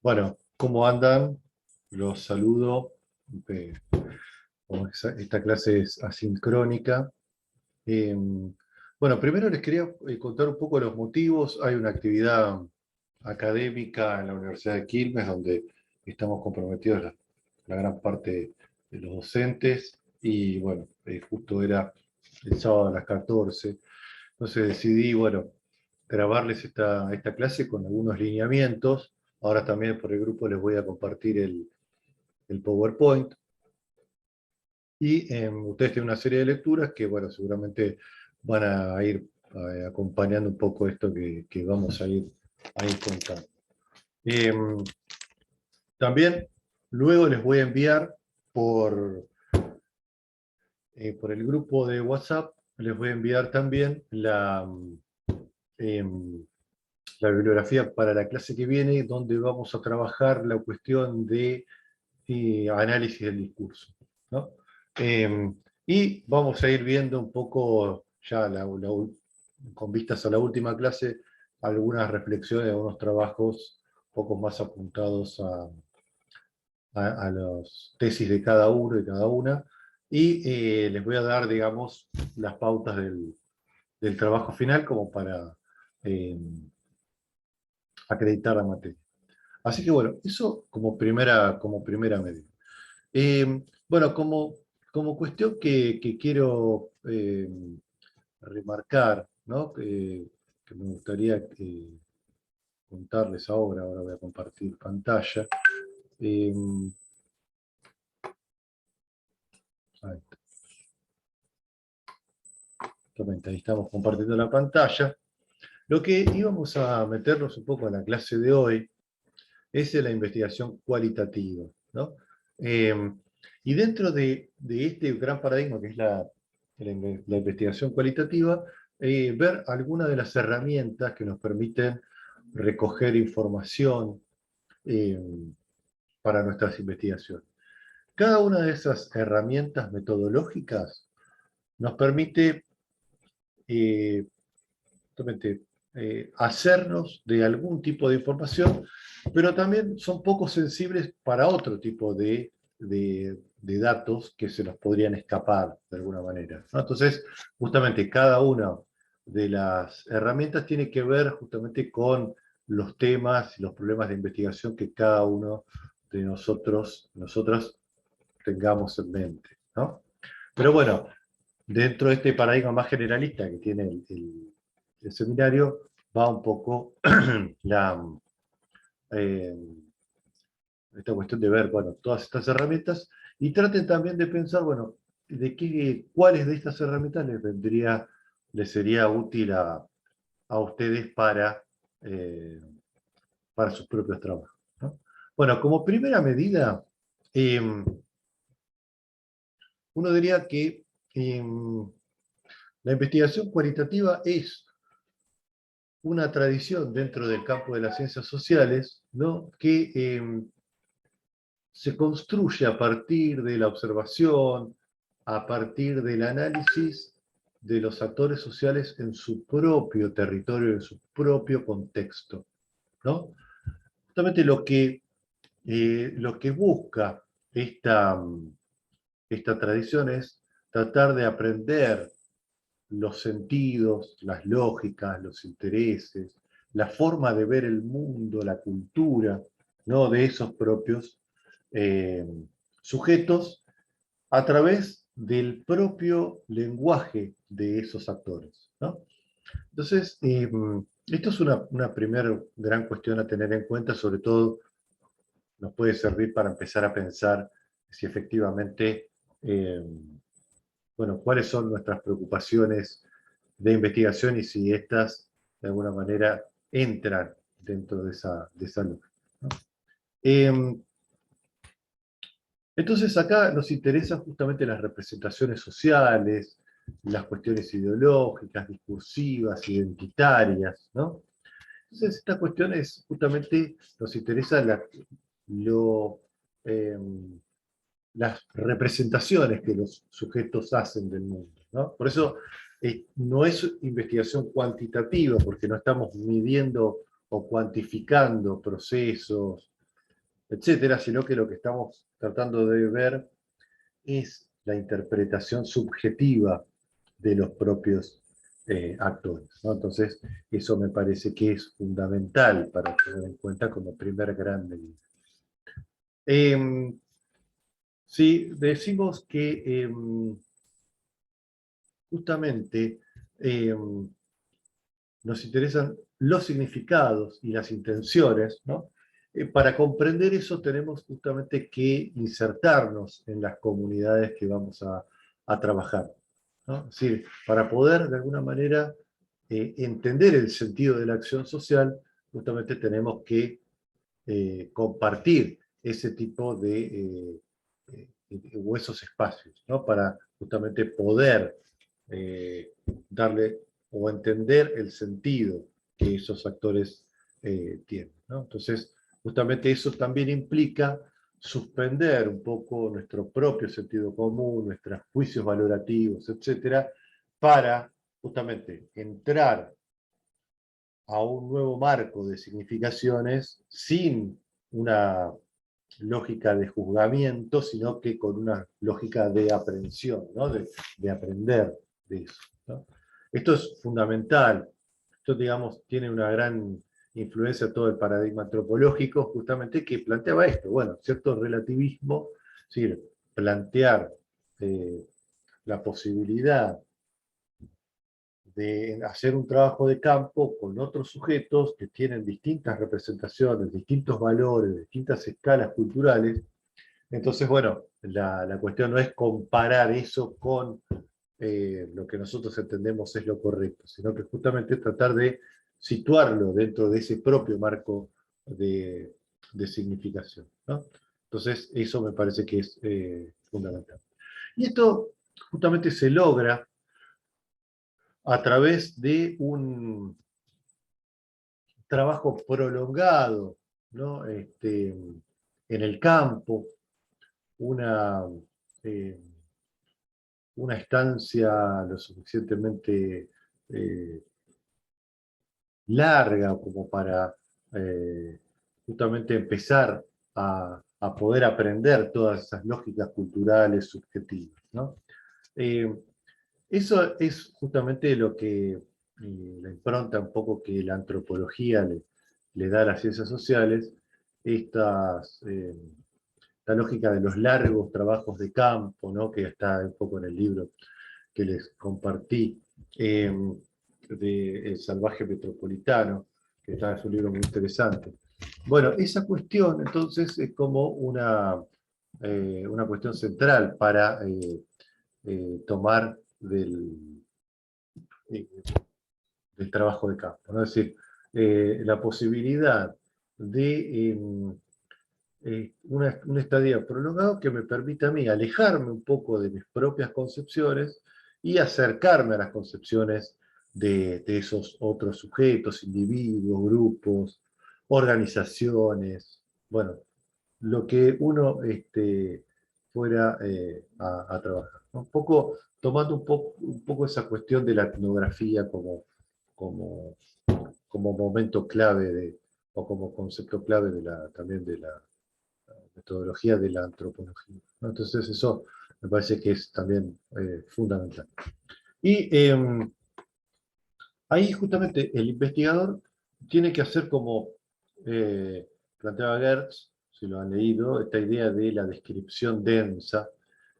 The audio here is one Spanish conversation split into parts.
Bueno, ¿cómo andan? Los saludo. eh, Como esta clase es asincrónica. Eh, bueno, primero les quería contar un poco los motivos. Hay una actividad académica en la Universidad de Quilmes donde estamos comprometidos la gran parte de los docentes y bueno, justo era el sábado a las 14. Entonces decidí, bueno, grabarles esta clase con algunos lineamientos. Ahora también por el grupo les voy a compartir el PowerPoint. Y ustedes tienen una serie de lecturas que, bueno, seguramente van a ir acompañando un poco esto que vamos a ir contando. Em, También luego les voy a enviar por el grupo de WhatsApp, les voy a enviar también em, la bibliografía para la clase que viene, donde vamos a trabajar la cuestión de análisis del discurso, ¿no? Eh, y vamos a ir viendo un poco, ya con vistas a la última clase, algunas reflexiones, algunos trabajos un poco más apuntados a las tesis de cada uno y cada una, y les voy a dar, digamos, las pautas del trabajo final como para eh, acreditar la materia. Así que bueno, eso como primera medida. Bueno, como cuestión que quiero remarcar, ¿no? Que me gustaría contarles ahora voy a compartir pantalla. Eh, ahí estamos compartiendo la pantalla. Lo que íbamos a meternos un poco en la clase de hoy es en la investigación cualitativa, ¿no? Y dentro de este gran paradigma que es la investigación cualitativa, ver algunas de las herramientas que nos permiten recoger información eh, para nuestras investigaciones. Cada una de esas herramientas metodológicas nos permite eh, hacernos de algún tipo de información, pero también son poco sensibles para otro tipo de datos que se nos podrían escapar de alguna manera, ¿no? Entonces, justamente cada una de las herramientas tiene que ver justamente con los temas y los problemas de investigación que cada uno de nosotras tengamos en mente, ¿no? Pero bueno, dentro de este paradigma más generalista que tiene el seminario, va un poco eh, esta cuestión de ver, bueno, todas estas herramientas y traten también de pensar, bueno, cuáles de estas herramientas les sería útil a ustedes para sus propios trabajos, ¿no? Bueno, como primera medida, eh, uno diría que la investigación cualitativa es una tradición dentro del campo de las ciencias sociales, ¿no? Que se construye a partir de la observación, a partir del análisis de los actores sociales en su propio territorio, en su propio contexto, ¿no? Justamente lo que busca esta tradición es tratar de aprender los sentidos, las lógicas, los intereses, la forma de ver el mundo, la cultura, ¿no? De esos propios eh, sujetos a través del propio lenguaje de esos actores, ¿no? Entonces, esto es una primera gran cuestión a tener en cuenta, sobre todo nos puede servir para empezar a pensar si efectivamente, bueno, cuáles son nuestras preocupaciones de investigación y si estas de alguna manera entran dentro de esa lógica, ¿no? Entonces acá nos interesan justamente las representaciones sociales, las cuestiones ideológicas, discursivas, identitarias, ¿no? Entonces estas cuestiones justamente nos interesan lo, eh, las representaciones que los sujetos hacen del mundo, ¿no? Por eso no es investigación cuantitativa, porque no estamos midiendo o cuantificando procesos, etcétera, sino que lo que estamos tratando de ver es la interpretación subjetiva de los propios actores, ¿no? Entonces, eso me parece que es fundamental para tener en cuenta como primer gran medida. Si decimos que justamente nos interesan los significados y las intenciones, ¿no? Para comprender eso tenemos justamente que insertarnos en las comunidades que vamos a trabajar, ¿no? Es decir, para poder de alguna manera entender el sentido de la acción social, justamente tenemos que compartir ese tipo o esos espacios, ¿no? Para justamente poder darle o entender el sentido que esos actores tienen, ¿no? Entonces, justamente eso también implica suspender un poco nuestro propio sentido común, nuestros juicios valorativos, etcétera, para justamente entrar a un nuevo marco de significaciones sin una lógica de juzgamiento, sino que con una lógica de aprehensión, ¿no? de aprender de eso, ¿no? Esto es fundamental. Esto, digamos, tiene una gran influencia en todo el paradigma antropológico, justamente que planteaba esto, bueno, cierto relativismo, es decir, plantear la posibilidad de hacer un trabajo de campo con otros sujetos que tienen distintas representaciones, distintos valores, distintas escalas culturales. Entonces, bueno, la cuestión no es comparar eso con lo que nosotros entendemos es lo correcto, sino que justamente tratar de situarlo dentro de ese propio marco de significación, ¿no? Entonces, eso me parece que es fundamental. Y esto justamente se logra a través de un trabajo prolongado, ¿no? En el campo, una, eh, una estancia lo suficientemente larga como para justamente empezar a poder aprender todas esas lógicas culturales subjetivas, ¿no? Eh, Eso es justamente lo que la impronta un poco que la antropología le da a las ciencias sociales, esta lógica de los largos trabajos de campo, ¿no? Que está un poco en el libro que les compartí, de El salvaje metropolitano, que está, es un libro muy interesante. Bueno, esa cuestión entonces es como una cuestión central para tomar eh, del trabajo de campo, ¿no? Es decir, la posibilidad de un estadio prolongado que me permita a mí alejarme un poco de mis propias concepciones y acercarme a las concepciones de esos otros sujetos, individuos, grupos, organizaciones, bueno, lo que uno fuera a trabajar, ¿no? Un poco tomando un poco esa cuestión de la etnografía como, como momento clave o como concepto clave también de la metodología de la antropología, ¿no? Entonces eso me parece que es también fundamental. Y ahí justamente el investigador tiene que hacer como planteaba Gertz, si lo han leído, esta idea de la descripción densa.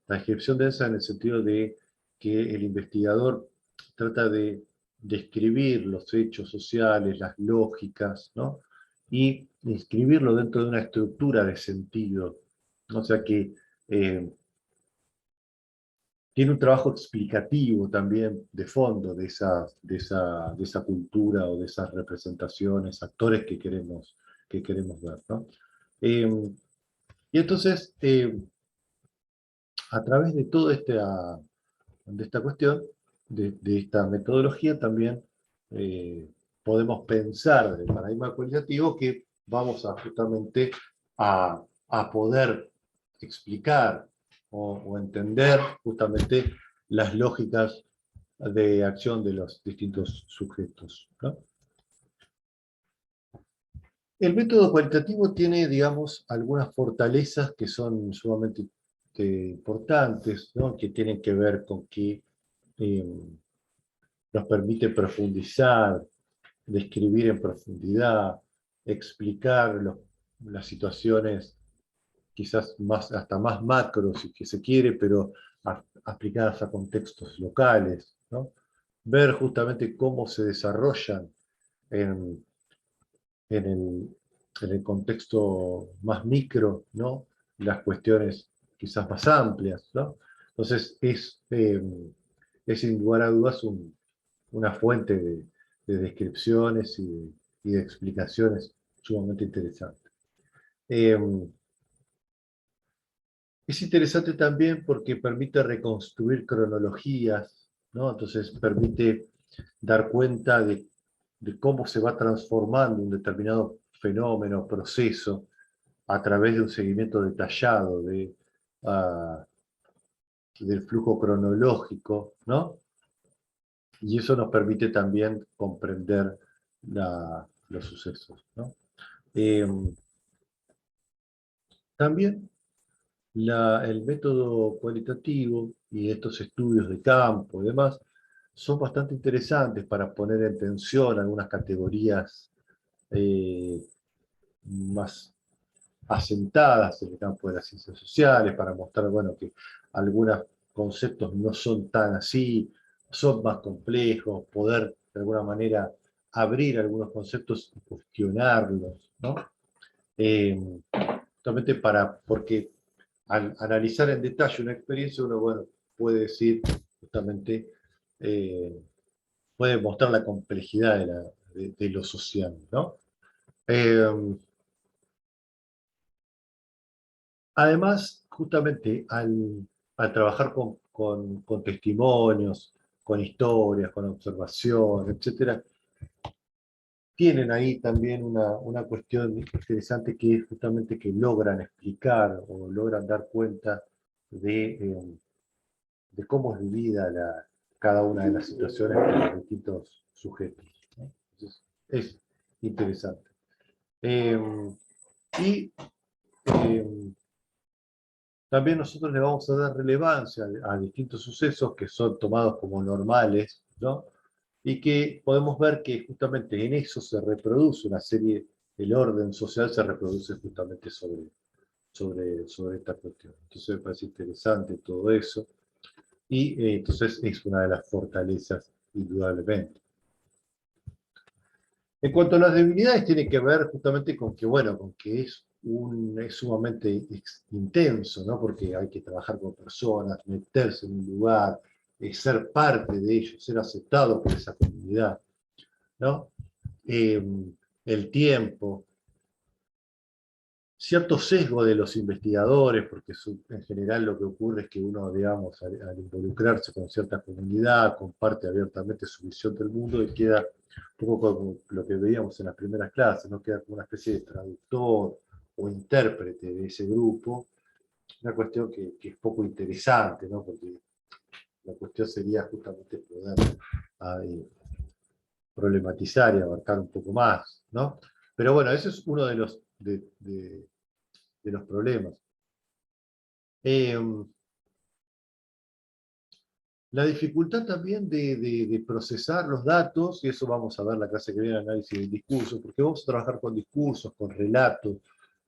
La descripción densa en el sentido de que el investigador trata de describir los hechos sociales, las lógicas, ¿no? Y inscribirlo dentro de una estructura de sentido. O sea que tiene un trabajo explicativo también de fondo de esa cultura o de esas representaciones, actores que queremos ver, ¿no? Y entonces, a través de toda de esta cuestión, de esta metodología, también podemos pensar del paradigma cualitativo que vamos a justamente a poder explicar o entender justamente las lógicas de acción de los distintos sujetos, ¿no? El método cualitativo tiene, digamos, algunas fortalezas que son sumamente importantes, ¿no? Que tienen que ver con que eh, nos permite profundizar, describir en profundidad, explicar las situaciones quizás más, hasta más macro, si que se quiere, pero aplicadas a contextos locales, ¿no? Ver justamente cómo se desarrollan en, en el, en el contexto más micro, ¿no? Las cuestiones quizás más amplias, ¿no? Entonces es sin lugar a dudas una fuente de descripciones y de explicaciones sumamente interesante. Eh, es interesante también porque permite reconstruir cronologías, ¿no? Entonces permite dar cuenta de cómo se va transformando un determinado fenómeno, proceso, a través de un seguimiento detallado uh, del flujo cronológico, ¿no? Y eso nos permite también comprender los sucesos, ¿no? Eh, también el método cualitativo y estos estudios de campo y demás son bastante interesantes para poner en tensión algunas categorías eh, más asentadas en el campo de las ciencias sociales, para mostrar, bueno, que algunos conceptos no son tan así, son más complejos, poder de alguna manera abrir algunos conceptos y cuestionarlos, ¿no? Eh, Justamente porque al analizar en detalle una experiencia, uno, bueno, puede decir justamente, eh, puede mostrar la complejidad de lo social, ¿no? Eh, Además, justamente al trabajar con testimonios, con historias, con observación, etcétera, tienen ahí también una cuestión interesante que es justamente que logran explicar o logran dar cuenta de cómo es vivida cada una de las situaciones por los distintos sujetos, ¿no? Entonces, es interesante. Eh, y eh, También nosotros le vamos a dar relevancia a distintos sucesos que son tomados como normales, ¿no? Y que podemos ver que justamente en eso se reproduce una serie, el orden social se reproduce justamente sobre esta cuestión. Entonces me parece interesante todo eso y entonces es una de las fortalezas indudablemente. En cuanto a las debilidades, tiene que ver justamente con que, bueno, con que es sumamente intenso, ¿no? Porque hay que trabajar con personas, meterse en un lugar, ser parte de ellos, ser aceptado por esa comunidad, ¿no? Eh, el tiempo, cierto sesgo de los investigadores, porque en general lo que ocurre es que uno, digamos, al involucrarse con cierta comunidad, comparte abiertamente su visión del mundo y queda un poco como lo que veíamos en las primeras clases, ¿no? Queda como una especie de traductor o intérprete de ese grupo, una cuestión que es poco interesante, ¿no? Porque la cuestión sería justamente poder eh, problematizar y abarcar un poco más, ¿no? Pero bueno, ese es uno de los problemas. Eh, la dificultad también de procesar los datos, y eso vamos a ver la clase que viene, análisis del discurso, porque vamos a trabajar con discursos, con relatos,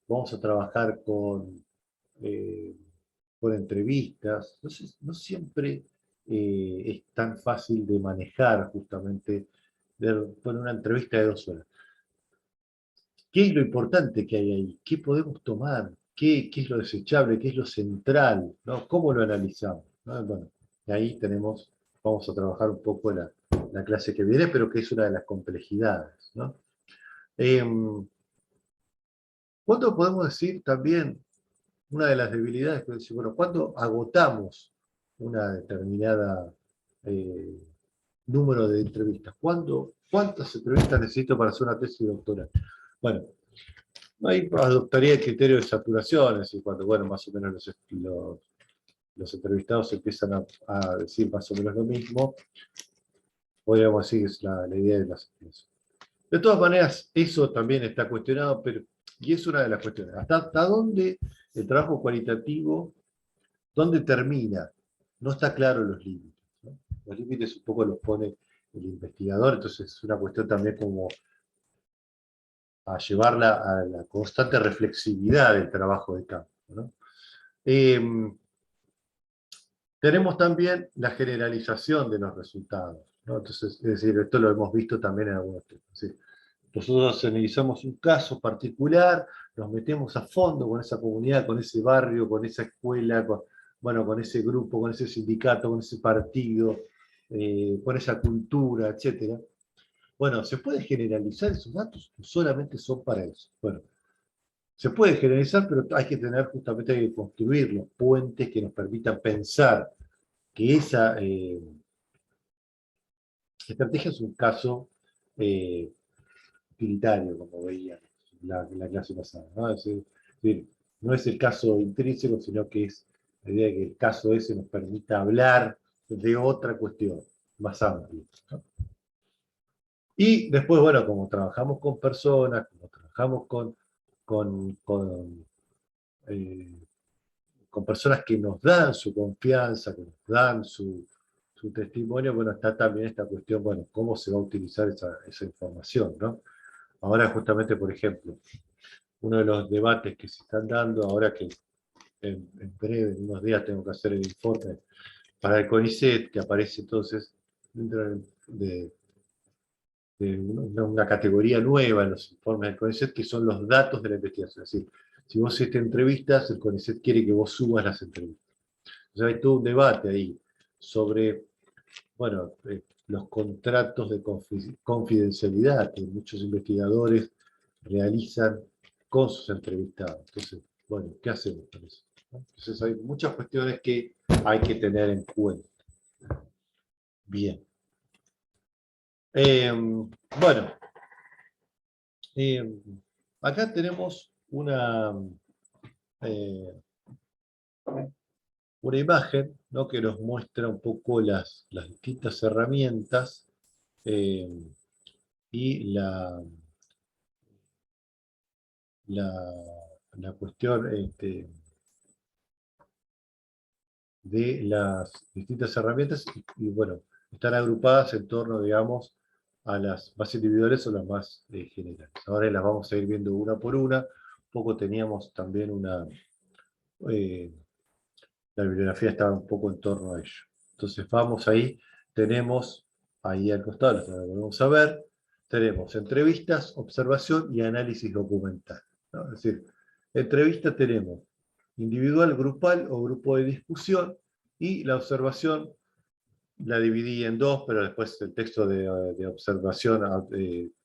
vamos a trabajar eh, con entrevistas. Entonces, no siempre es tan fácil de manejar justamente con una entrevista de 2 horas. ¿Qué es lo importante que hay ahí? ¿Qué podemos tomar? ¿Qué es lo desechable? ¿Qué es lo central? ¿No? ¿Cómo lo analizamos? ¿No? Bueno, y ahí vamos a trabajar un poco la clase que viene, pero que es una de las complejidades, ¿no? Eh, ¿Cuándo podemos decir también una de las debilidades? Que decir, bueno, ¿cuándo agotamos una determinada eh, número de entrevistas? ¿Cuántas entrevistas necesito para hacer una tesis doctoral? Bueno, ahí adoptaría el criterio de saturación, es decir, cuando, bueno, más o menos los entrevistados empiezan a decir más o menos lo mismo, podríamos decir que es la idea de la saturación. De todas maneras, eso también está cuestionado, pero, y es una de las cuestiones. ¿Hasta dónde el trabajo cualitativo, dónde termina? No está claro los límites, ¿no? Los límites un poco los pone el investigador, entonces es una cuestión también como a llevarla a la constante reflexividad del trabajo de campo, ¿no? Eh, Tenemos también la generalización de los resultados, ¿no? Entonces, es decir, esto lo hemos visto también en algunos temas. ¿Sí? Nosotros analizamos un caso particular, nos metemos a fondo con esa comunidad, con ese barrio, con esa escuela, bueno, con ese grupo, con ese sindicato, con ese partido, con esa cultura, etcétera. Bueno, ¿se puede generalizar esos datos o solamente son para eso? Bueno, se puede generalizar, pero hay que tener justamente hay que construir los puentes que nos permitan pensar que esa estrategia es un caso eh, utilitario, como veía la clase pasada, ¿no? Es decir, no es el caso intrínseco, sino que es la idea de que el caso ese nos permita hablar de otra cuestión más amplia, ¿no? Y después, bueno, como trabajamos con personas, como trabajamos con, con, eh, con personas que nos dan su confianza, que nos dan su testimonio, bueno, está también esta cuestión, bueno, cómo se va a utilizar esa información, ¿no? Ahora justamente, por ejemplo, uno de los debates que se están dando, ahora que en breve, en unos días, tengo que hacer el informe para el CONICET, que aparece entonces dentro de una categoría nueva en los informes del CONICET, que son los datos de la investigación. Es decir, si vos hiciste entrevistas, el CONICET quiere que vos subas las entrevistas. Entonces hay todo un debate ahí sobre, bueno, los contratos de confidencialidad que muchos investigadores realizan con sus entrevistados. Entonces, bueno, ¿qué hacemos con eso? Entonces hay muchas cuestiones que hay que tener en cuenta. Bien. Bueno, eh, acá tenemos eh, una imagen, ¿no? Que nos muestra un poco las distintas herramientas eh, y la, la cuestión de las distintas herramientas y, bueno, están agrupadas en torno, digamos, a las más individuales o las más generales. Ahora las vamos a ir viendo una por una. Un poco teníamos también eh, la bibliografía estaba un poco en torno a ello. Entonces vamos ahí, tenemos ahí al costado, lo vamos a ver, tenemos entrevistas, observación y análisis documental, ¿no? Es decir, entrevista tenemos individual, grupal o grupo de discusión, y la observación la dividí en dos, pero después el texto de observación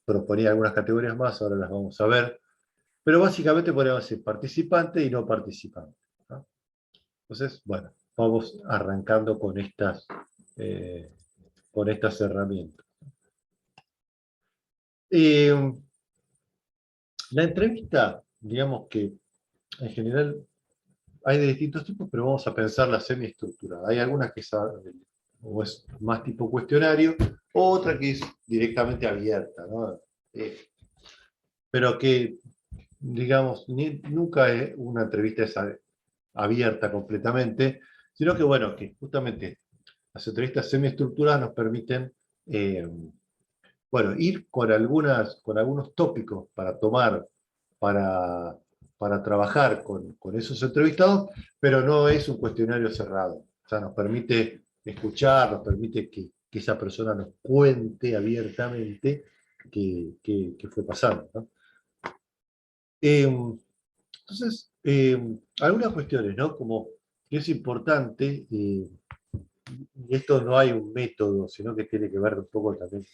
proponía algunas categorías más, ahora las vamos a ver. Pero básicamente podríamos decir participante y no participante, ¿no? Entonces, bueno, vamos arrancando eh, con estas herramientas. Eh, la entrevista, digamos que en general hay de distintos tipos, pero vamos a pensarla semiestructurada. Hay algunas que o es más tipo cuestionario, otra que es directamente abierta, ¿no? Pero que, digamos, nunca es una entrevista abierta completamente, sino que, bueno, que justamente las entrevistas semiestructuradas nos permiten, eh, bueno, ir con algunos tópicos para tomar, para, para trabajar con esos entrevistados, pero no es un cuestionario cerrado. O sea, nos permite escuchar, nos permite que esa persona nos cuente abiertamente qué fue pasando, ¿no? Entonces, algunas cuestiones, ¿no? Como que es importante, y esto no hay un método, sino que tiene que ver un poco también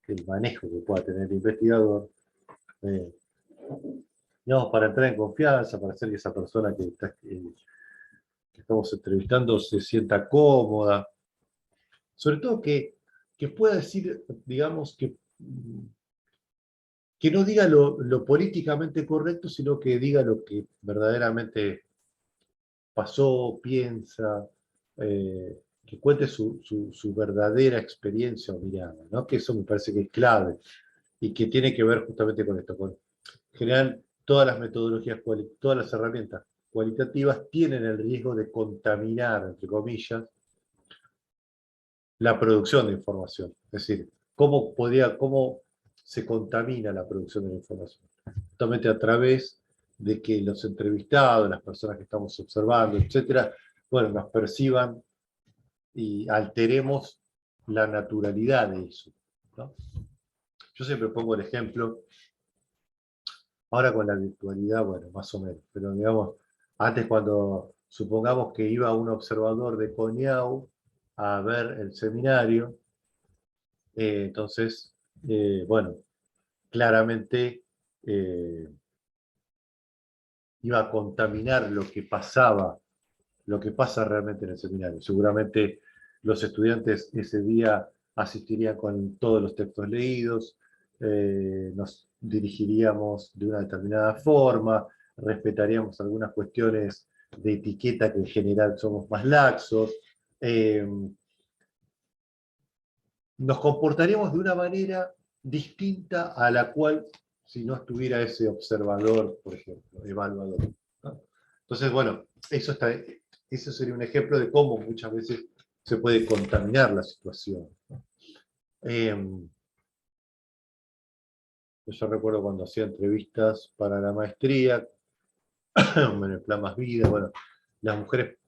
el manejo que pueda tener el investigador, eh, digamos, para entrar en confianza, para hacer que esa persona que estamos entrevistando se sienta cómoda, sobre todo que pueda decir, digamos, que no diga lo políticamente correcto, sino que diga lo que verdaderamente pasó, piensa, que cuente su verdadera experiencia o mirada, ¿no? Que eso me parece que es clave. y que tiene que ver justamente con esto. En general, todas las metodologías, todas las herramientas cualitativas tienen el riesgo de contaminar, entre comillas, la producción de información. Es decir, cómo se contamina la producción de la información. Justamente a través de que los entrevistados, las personas que estamos observando, etcétera, bueno, nos perciban y alteremos la naturalidad de eso, ¿no? Yo siempre pongo el ejemplo, ahora con la virtualidad, bueno, más o menos, pero digamos, antes cuando supongamos que iba un observador de CONIAU a ver el seminario, entonces, bueno, claramente iba a contaminar lo que pasaba, lo que pasa realmente en el seminario. Seguramente los estudiantes ese día asistirían con todos los textos leídos, nos dirigiríamos de una determinada forma, respetaríamos algunas cuestiones de etiqueta que en general somos más laxos, nos comportaríamos de una manera distinta a la cual si no estuviera ese observador, por ejemplo, evaluador, ¿no? Entonces, bueno, eso sería un ejemplo de cómo muchas veces se puede contaminar la situación, ¿no? Yo recuerdo cuando hacía entrevistas para la maestría, en el plan Más Vida, bueno, las mujeres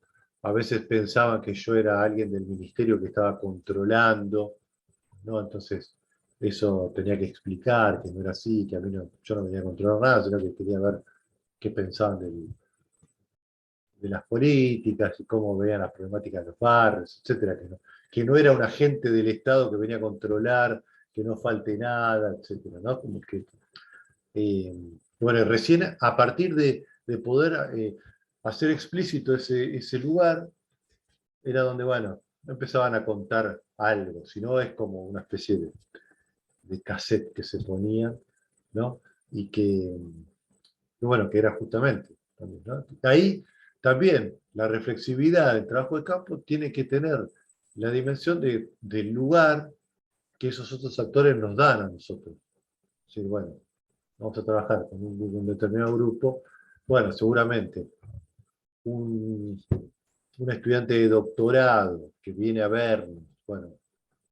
a veces pensaban que yo era alguien del ministerio que estaba controlando, ¿no? Entonces, eso tenía que explicar, que no era así, que a mí yo no venía a controlar nada, sino que quería ver qué pensaban de las políticas y cómo veían las problemáticas de los barrios, etcétera, que no era un agente del Estado que venía a controlar, que no falte nada, etcétera, ¿no? Como que, bueno, recién a partir de poder hacer explícito ese lugar, era donde, bueno, empezaban a contar algo, si no es como una especie de cassette que se ponían, ¿no? Y que, bueno, que era justamente, también, ¿no? Ahí también la reflexividad del trabajo de campo tiene que tener la dimensión del lugar que esos otros actores nos dan a nosotros. Es decir, bueno, vamos a trabajar con un determinado grupo, bueno, seguramente un, un estudiante de doctorado que viene a vernos, bueno,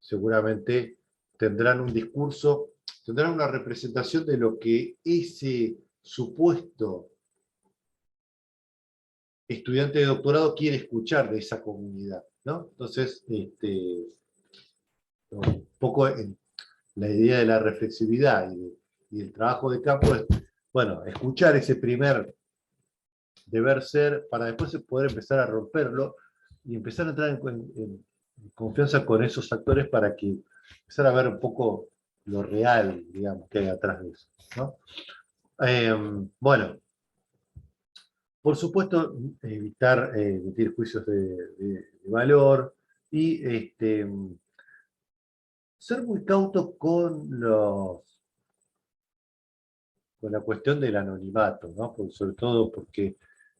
seguramente tendrán un discurso, tendrán una representación de lo que ese supuesto estudiante de doctorado quiere escuchar de esa comunidad, ¿no? Entonces, un poco la idea de la reflexividad y el trabajo de campo es, bueno, escuchar ese primer deber ser para después poder empezar a romperlo y empezar a entrar en confianza con esos actores para que empezar a ver un poco lo real, digamos, que hay atrás de eso, ¿no? Bueno, por supuesto, evitar emitir juicios de valor y ser muy cauto con la cuestión del anonimato, ¿no? Sobre todo porque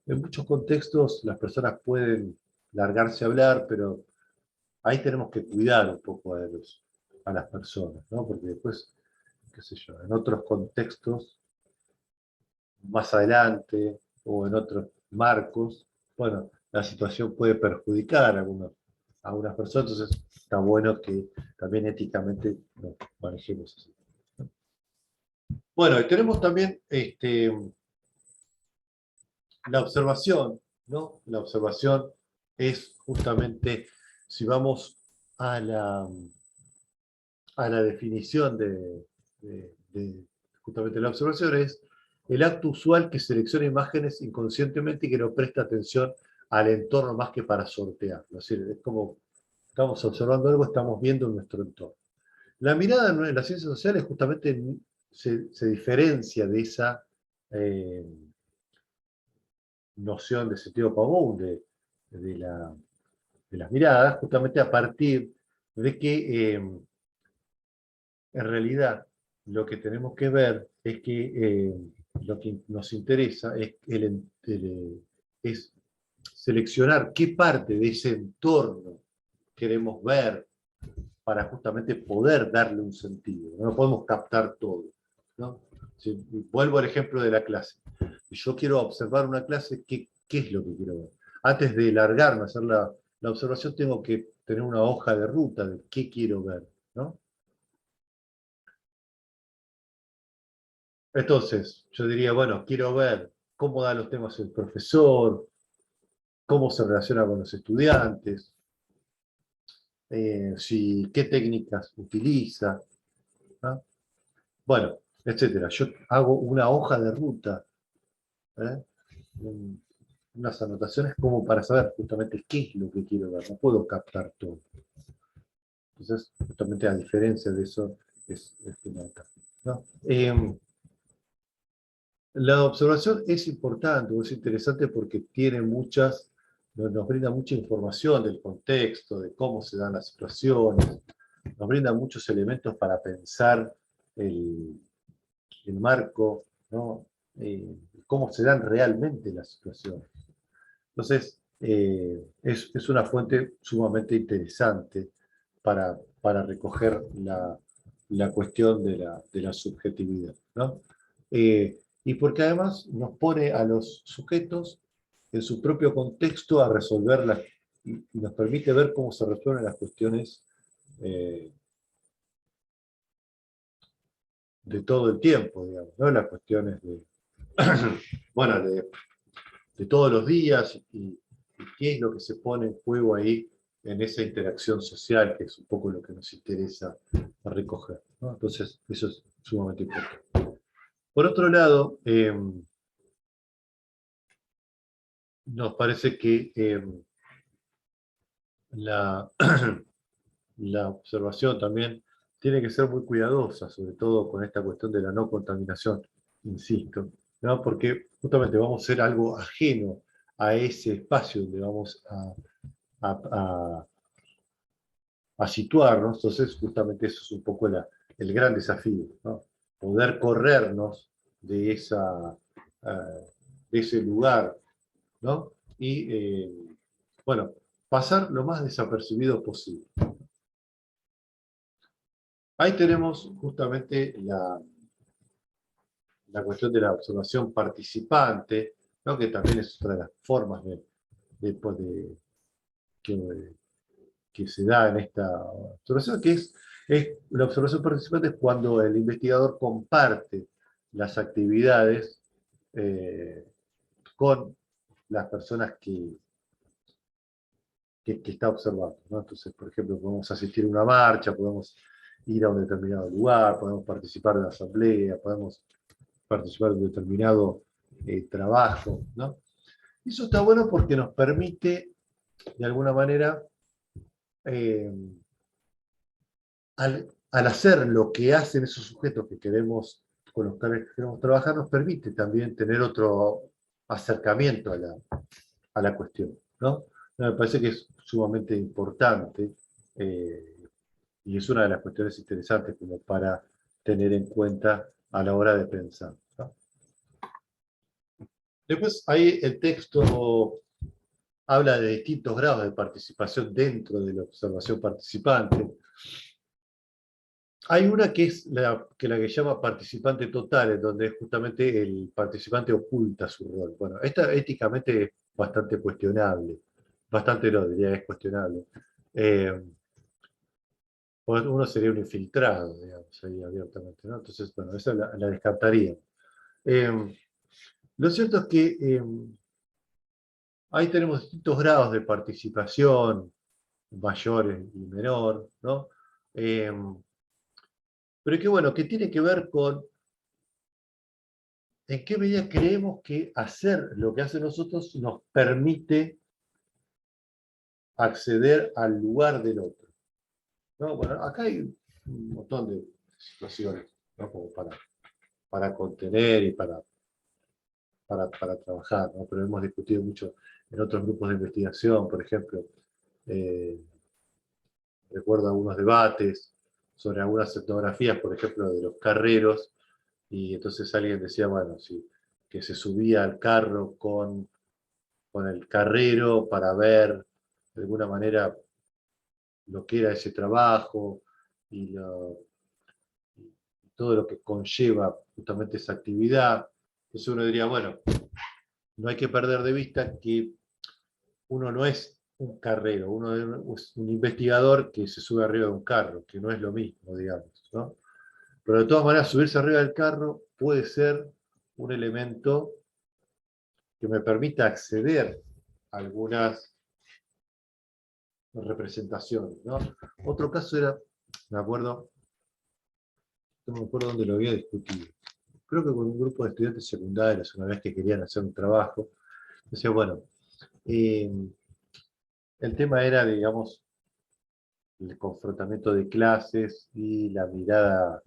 en muchos contextos las personas pueden largarse a hablar, pero ahí tenemos que cuidar un poco a las personas, ¿no? Porque después, qué sé yo, en otros contextos, más adelante o en otros marcos, bueno, la situación puede perjudicar a algunas personas, entonces está bueno que también éticamente nos manejemos así. Bueno, y tenemos también la observación, ¿no? La observación es justamente, si vamos a la definición justamente la observación, es el acto usual que selecciona imágenes inconscientemente y que no presta atención al entorno más que para sortear. Es decir, es como estamos observando algo, estamos viendo en nuestro entorno. La mirada en las ciencias sociales justamente se diferencia de esa noción de sentido común de, la, de las miradas, justamente a partir de que en realidad lo que tenemos que ver es que lo que nos interesa es seleccionar qué parte de ese entorno queremos ver, para justamente poder darle un sentido. No podemos captar todo, ¿no? Si vuelvo al ejemplo de la clase. Si yo quiero observar una clase, ¿qué es lo que quiero ver? Antes de largarme a hacer la observación, tengo que tener una hoja de ruta de qué quiero ver, ¿no? Entonces, yo diría, bueno, quiero ver cómo da los temas el profesor, cómo se relaciona con los estudiantes, qué técnicas utiliza, ¿no? Bueno, etcétera. Yo hago una hoja de ruta, ¿eh? Unas anotaciones como para saber justamente qué es lo que quiero ver. No puedo captar todo. Entonces, justamente a diferencia de eso, es fundamental, ¿no? La observación es importante, es interesante porque nos brinda mucha información del contexto, de cómo se dan las situaciones, nos brinda muchos elementos para pensar el, el marco, ¿no? Cómo se dan realmente las situaciones. Entonces, es una fuente sumamente interesante para recoger la cuestión de la subjetividad, ¿no? Y porque además nos pone a los sujetos en su propio contexto a resolverlas y nos permite ver cómo se resuelven las cuestiones eh, de todo el tiempo, digamos, ¿no? Las cuestiones bueno, de todos los días y qué es lo que se pone en juego ahí en esa interacción social, que es un poco lo que nos interesa recoger, ¿no? Entonces, eso es sumamente importante. Por otro lado, nos parece que la, la observación también tiene que ser muy cuidadosa, sobre todo con esta cuestión de la no contaminación, insisto, ¿no? Porque justamente vamos a ser algo ajeno a ese espacio donde vamos a, a situarnos. Entonces, justamente eso es un poco el gran desafío, ¿no? Poder corrernos de, de ese lugar, ¿no? Y, bueno, pasar lo más desapercibido posible. Ahí tenemos justamente la cuestión de la observación participante, ¿no? Que también es otra de las formas de que, que se da en esta observación, que es la observación participante es cuando el investigador comparte las actividades eh, con las personas que está observando, ¿no? Entonces, por ejemplo, podemos asistir a una marcha, podemos ir a un determinado lugar, podemos participar de una asamblea, podemos participar de un determinado trabajo, ¿no? Y eso está bueno porque nos permite, de alguna manera, eh, al hacer lo que hacen esos sujetos que queremos, con los que queremos trabajar, nos permite también tener otro acercamiento a la cuestión, ¿no? Me parece que es sumamente importante eh, y es una de las cuestiones interesantes como para tener en cuenta a la hora de pensar, ¿no? Después, ahí el texto habla de distintos grados de participación dentro de la observación participante. Hay una que es la que llama participante total, en donde justamente el participante oculta su rol. Bueno, esta éticamente es bastante cuestionable, bastante no, diría es cuestionable. Eh, Uno sería un infiltrado, digamos, ahí abiertamente, ¿no? Entonces, bueno, esa la descartaría. Eh, lo cierto es que ahí tenemos distintos grados de participación, mayor y menor, ¿no? Eh, pero que bueno, que tiene que ver con en qué medida creemos que hacer lo que hacen nosotros nos permite acceder al lugar del otro, ¿no? Bueno, acá hay un montón de situaciones, ¿no? Como para contener y para trabajar, ¿no? Pero hemos discutido mucho en otros grupos de investigación, por ejemplo, eh, recuerdo algunos debates sobre algunas etnografías, por ejemplo, de los carreros, y entonces alguien decía, bueno, sí, que se subía al carro con el carrero para ver, de alguna manera, lo que era ese trabajo y todo lo que conlleva justamente esa actividad. Entonces uno diría, bueno, no hay que perder de vista que uno no es un carrero, uno es un investigador que se sube arriba de un carro, que no es lo mismo, digamos, ¿no? Pero de todas maneras, subirse arriba del carro puede ser un elemento que me permita acceder a algunas representaciones, ¿no? Otro caso era, me acuerdo, no me acuerdo dónde lo había discutido. Creo que con un grupo de estudiantes secundarios, una vez que querían hacer un trabajo, decía, bueno, el tema era, digamos, el confrontamiento de clases y la mirada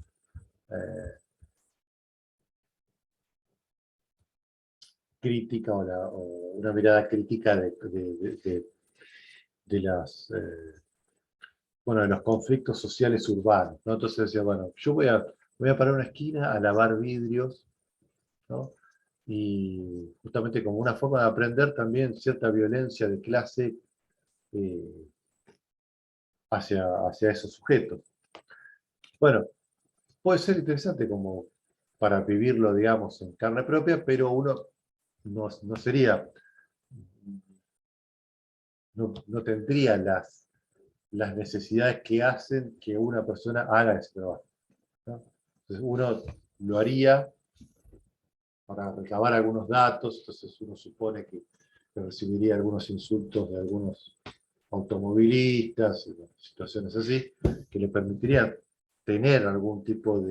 crítica o una mirada crítica de las, bueno, de los conflictos sociales urbanos, ¿no? Entonces decía, bueno, yo voy a parar una esquina a lavar vidrios, ¿no? Y justamente como una forma de aprender también cierta violencia de clase eh, hacia esos sujetos. Bueno, puede ser interesante como para vivirlo, digamos, en carne propia, pero uno no sería, no tendría las necesidades que hacen que una persona haga ese trabajo, ¿no? Entonces uno lo haría para recabar algunos datos, entonces uno supone que recibiría algunos insultos de algunos automovilistas, situaciones así, que le permitirían tener algún tipo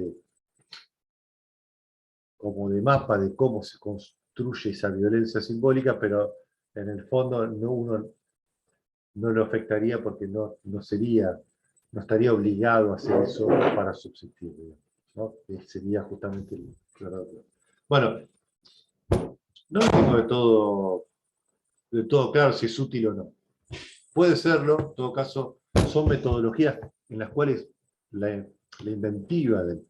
como de mapa de cómo se construye esa violencia simbólica, pero en el fondo uno no lo afectaría porque no estaría obligado a hacer eso para subsistir, ¿no? Sería justamente el verdadero. Bueno, no tengo de todo claro si es útil o no. Puede serlo, en todo caso, son metodologías en las cuales la inventiva del,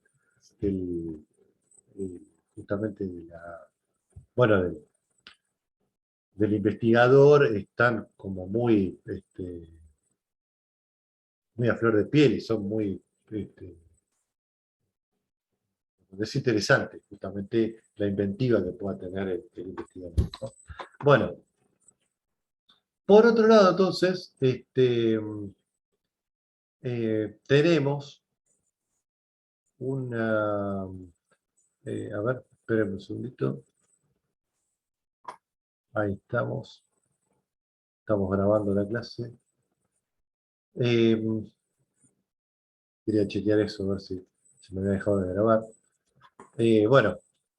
justamente bueno, del investigador están como muy a flor de piel y son es interesante justamente la inventiva que pueda tener el investigador, ¿no? Bueno, por otro lado, entonces, tenemos una... a ver, espérenme un segundito. Ahí estamos. Estamos grabando la clase. Eh, Quería chequear eso, a ver si se me había dejado de grabar. Bueno,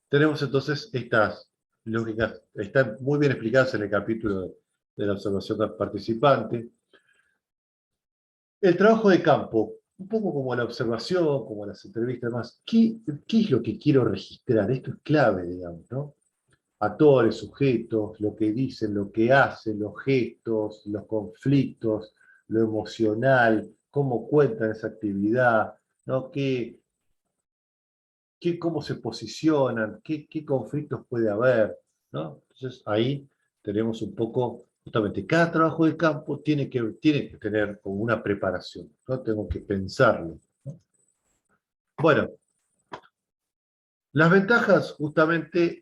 tenemos entonces estas lógicas, están muy bien explicadas en el capítulo de la observación del participante. El trabajo de campo, un poco como la observación, como las entrevistas, más, ¿qué es lo que quiero registrar? Esto es clave, digamos, ¿no? Actores, sujetos, lo que dicen, lo que hacen, los gestos, los conflictos, lo emocional, cómo cuentan esa actividad, ¿no? Cómo se posicionan, qué conflictos puede haber, ¿no? Entonces ahí tenemos un poco, justamente, cada trabajo de campo tiene que tener como una preparación, ¿no? Tengo que pensarlo, ¿no? Bueno, las ventajas justamente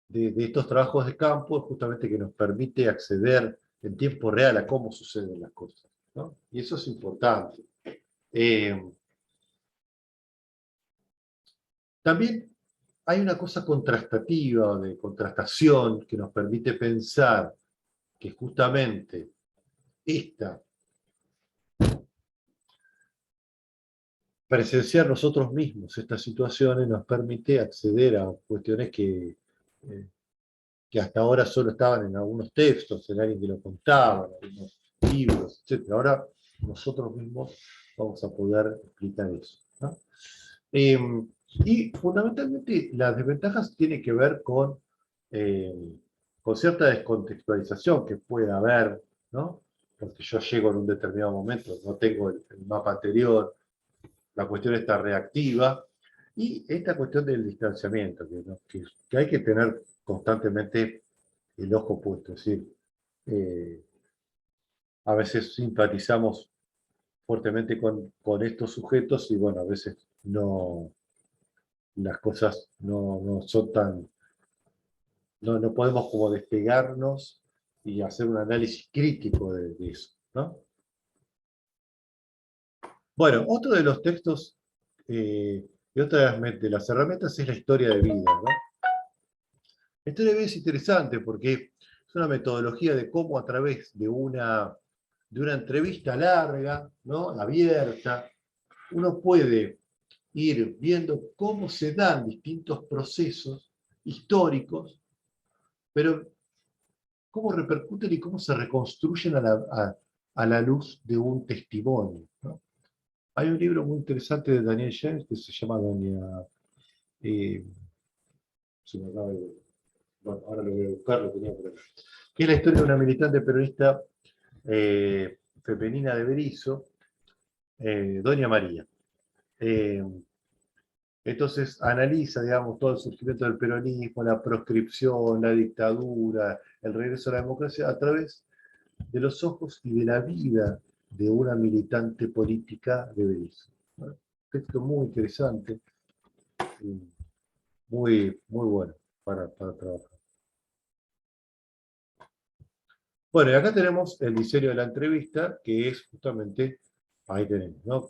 de estos trabajos de campo es justamente que nos permite acceder en tiempo real a cómo suceden las cosas, ¿no? Y eso es importante. Eh, También hay una cosa contrastativa, de contrastación, que nos permite pensar que justamente esta, presenciar nosotros mismos estas situaciones nos permite acceder a cuestiones eh, que hasta ahora solo estaban en algunos textos, en alguien que lo contaba, en algunos libros, etc. Ahora nosotros mismos vamos a poder explicar eso, ¿no? Eh, y fundamentalmente las desventajas tienen que ver eh, con cierta descontextualización que puede haber, ¿no? Porque yo llego en un determinado momento, no tengo el mapa anterior, la cuestión está reactiva, y esta cuestión del distanciamiento, ¿no? Que hay que tener constantemente el ojo puesto, es decir, eh, a veces simpatizamos fuertemente con estos sujetos y bueno, a veces no, las cosas no son tan, no podemos como despegarnos y hacer un análisis crítico de eso, ¿no? Bueno, otro de los textos y otra de las herramientas es la historia de vida, ¿no? La historia de vida es interesante porque es una metodología de cómo a través de una entrevista larga, ¿no? Abierta, uno puede ir viendo cómo se dan distintos procesos históricos, pero cómo repercuten y cómo se reconstruyen a la luz de un testimonio, ¿no? Hay un libro muy interesante de Daniel James que se llama eh, se me acaba de- bueno, ahora lo voy a buscar, lo tenía por acá, que es la historia de una militante peronista femenina de Berisso, Doña María. Eh, entonces analiza, digamos, todo el surgimiento del peronismo, la proscripción, la dictadura, el regreso a la democracia a través de los ojos y de la vida de una militante política de Berisso. Un texto muy interesante, muy bueno para trabajar. Bueno, y acá tenemos el diseño de la entrevista, que es justamente, ahí tenemos, ¿no?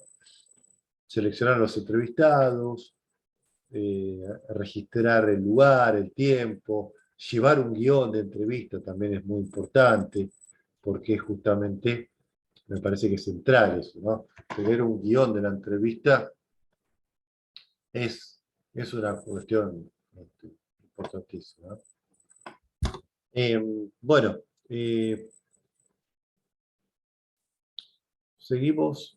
Seleccionar los entrevistados, registrar el lugar, el tiempo, llevar un guión de entrevista también es muy importante, porque justamente me parece que es central eso, ¿no? Tener un guión de la entrevista es una cuestión importantísima, ¿no? Bueno, seguimos.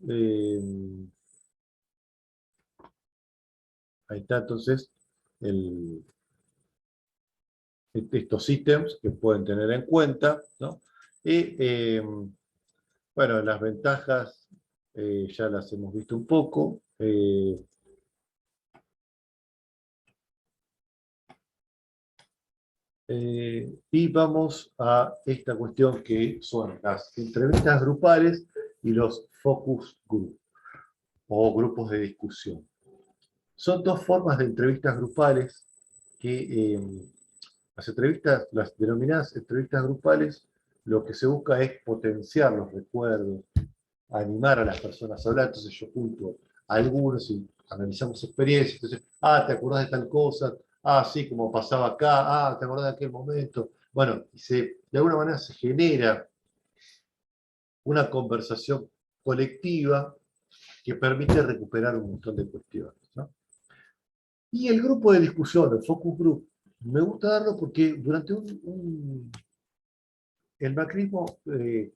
Ahí está entonces el, estos ítems que pueden tener en cuenta, ¿no? Y bueno, las ventajas ya las hemos visto un poco. Y vamos a esta cuestión que son las entrevistas grupales y los focus group o grupos de discusión. Son dos formas de entrevistas grupales que las denominadas entrevistas grupales, lo que se busca es potenciar los recuerdos, animar a las personas a hablar. Entonces yo junto a algunos y analizamos experiencias. Entonces, ¿te acordás de tal cosa? Sí, como pasaba acá. ¿Te acordás de aquel momento? Bueno, de alguna manera se genera una conversación colectiva que permite recuperar un montón de cuestiones, ¿no? Y el grupo de discusión, el focus group, me gusta darlo porque durante el macrismo, en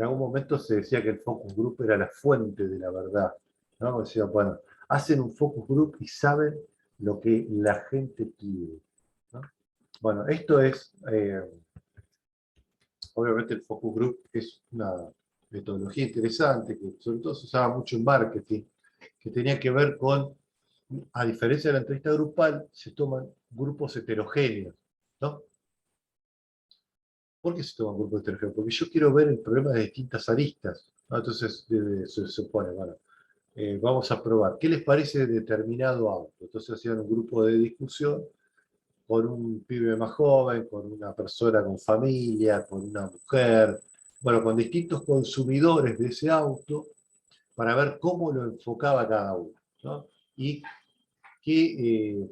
algún momento se decía que el focus group era la fuente de la verdad, ¿no? O sea, bueno, hacen un focus group y saben lo que la gente quiere, ¿no? Bueno, esto es, obviamente el focus group es una metodología interesante, que sobre todo se usaba mucho en marketing, que tenía que ver con, a diferencia de la entrevista grupal, se toman grupos heterogéneos, ¿no? ¿Por qué se toma un grupo heterogéneo? Porque yo quiero ver el problema de distintas aristas, ¿no? Entonces se supone, bueno, vamos a probar, ¿qué les parece determinado auto? Entonces hacían un grupo de discusión con un pibe más joven, con una persona con familia, con una mujer, bueno, con distintos consumidores de ese auto, para ver cómo lo enfocaba cada uno, ¿no? Y que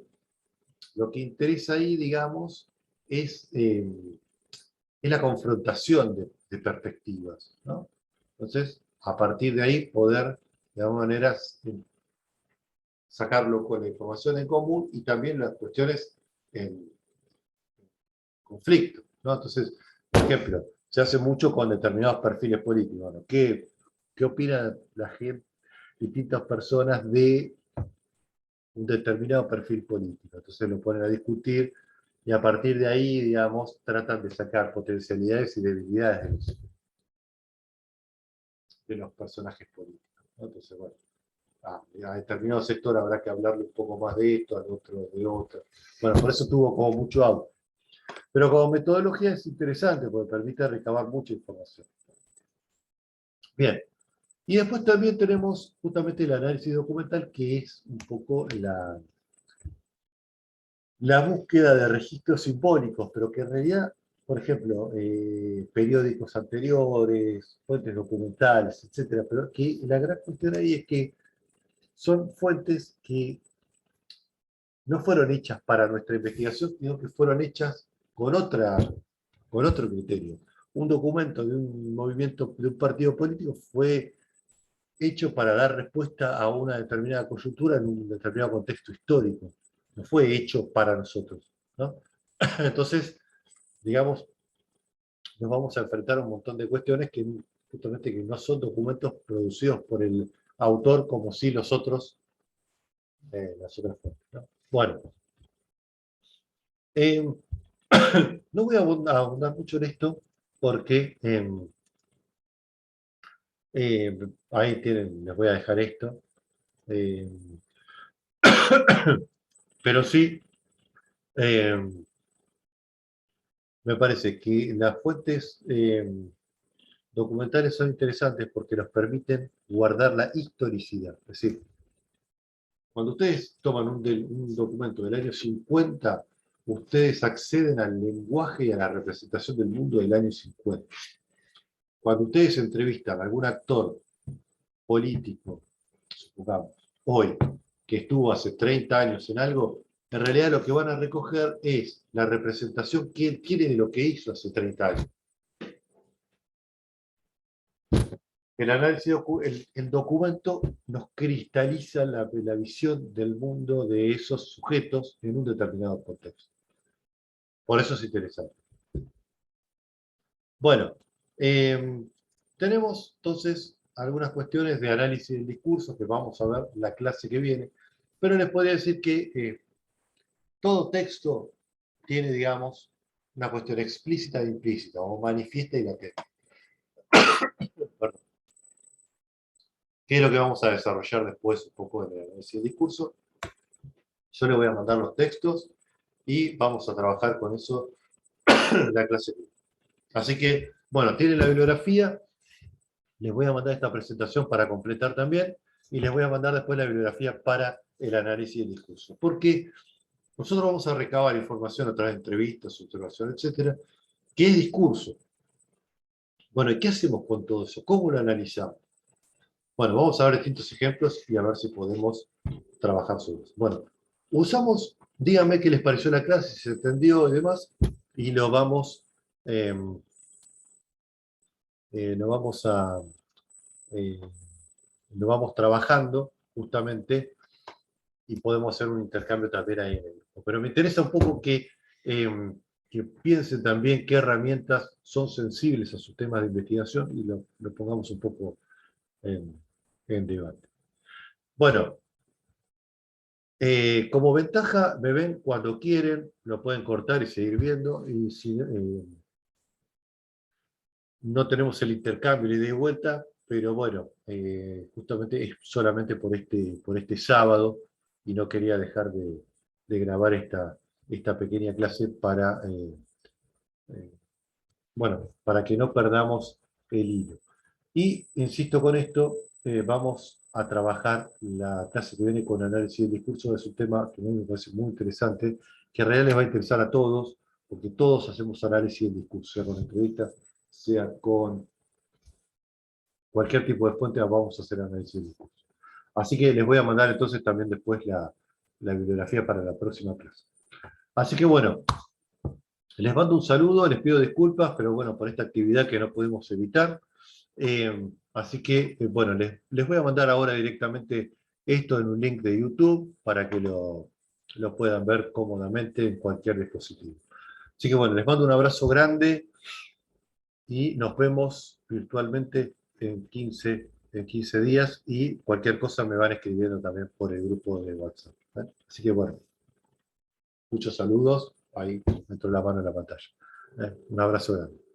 lo que interesa ahí, digamos, es la confrontación de perspectivas, ¿no? Entonces, a partir de ahí, poder, de alguna manera, sacarlo con la información en común y también las cuestiones en conflicto, ¿no? Entonces, por ejemplo, se hace mucho con determinados perfiles políticos, ¿no? ¿Qué opina la gente, distintas personas de un determinado perfil político? Entonces lo ponen a discutir y a partir de ahí, digamos, tratan de sacar potencialidades y debilidades de los personajes políticos, ¿no? Entonces, bueno, a determinado sector habrá que hablarle un poco más de esto, al otro de otro. Bueno, por eso tuvo como mucho auge. Pero como metodología es interesante porque permite recabar mucha información. Bien. Y después también tenemos justamente el análisis documental, que es un poco la búsqueda de registros simbólicos, pero que en realidad, por ejemplo, periódicos anteriores, fuentes documentales, etcétera, pero que la gran cuestión ahí es que son fuentes que no fueron hechas para nuestra investigación, sino que fueron hechas con otro criterio. Un documento de un movimiento, de un partido político fue hecho para dar respuesta a una determinada coyuntura en un determinado contexto histórico. No fue hecho para nosotros, ¿no? Entonces, digamos, nos vamos a enfrentar a un montón de cuestiones que justamente que no son documentos producidos por el autor como si los otros, las otras fuentes, ¿no? Bueno, eh, no voy a abundar mucho en esto porque ahí tienen, les voy a dejar esto, eh, pero sí, eh, me parece que las fuentes documentales son interesantes porque nos permiten guardar la historicidad. Es decir, cuando ustedes toman un documento del año 50, ustedes acceden al lenguaje y a la representación del mundo del año 50. Cuando ustedes entrevistan a algún actor político, supongamos, hoy, que estuvo hace 30 años en algo, en realidad lo que van a recoger es la representación que él quiere de lo que hizo hace 30 años. El análisis, el documento nos cristaliza la visión del mundo de esos sujetos en un determinado contexto. Por eso es interesante. Bueno, tenemos entonces algunas cuestiones de análisis del discurso que vamos a ver la clase que viene, pero les podría decir que todo texto tiene, digamos, una cuestión explícita e implícita, o manifiesta y latente. Perdón. ¿Qué es lo que vamos a desarrollar después un poco en el análisis del discurso? Yo les voy a mandar los textos y vamos a trabajar con eso en la clase. Así que, bueno, tienen la bibliografía, les voy a mandar esta presentación para completar también, y les voy a mandar después la bibliografía para el análisis del discurso. Porque nosotros vamos a recabar información a través de entrevistas, observaciones, etcétera. ¿Qué es discurso? Bueno, ¿y qué hacemos con todo eso? ¿Cómo lo analizamos? Bueno, vamos a ver distintos ejemplos y a ver si podemos trabajar sobre eso. Bueno, usamos, díganme qué les pareció la clase, si se entendió y demás, y eh, lo vamos a, eh, lo vamos trabajando justamente y podemos hacer un intercambio también ahí en el grupo. Pero me interesa un poco que piensen también qué herramientas son sensibles a sus temas de investigación y lo pongamos un poco en debate. Bueno, como ventaja, me ven cuando quieren, lo pueden cortar y seguir viendo, y si no tenemos el intercambio ni de vuelta, pero bueno, justamente es solamente por este sábado, y no quería dejar de grabar esta pequeña clase eh, bueno, para que no perdamos el hilo. Y, insisto con esto, vamos a trabajar la clase que viene con análisis del discurso. Es un tema que a mí me parece muy interesante, que en realidad les va a interesar a todos, porque todos hacemos análisis del discurso, sea con entrevistas, sea con cualquier tipo de fuente, vamos a hacer análisis del discurso. Así que les voy a mandar entonces también después la bibliografía para la próxima clase. Así que bueno, les mando un saludo, les pido disculpas, pero bueno, por esta actividad que no pudimos evitar. Así que, bueno, les voy a mandar ahora directamente esto en un link de YouTube para que lo puedan ver cómodamente en cualquier dispositivo. Así que bueno, les mando un abrazo grande y nos vemos virtualmente en 15 días, y cualquier cosa me van escribiendo también por el grupo de WhatsApp. Así que bueno, muchos saludos, ahí meto la mano en la pantalla. Un abrazo grande.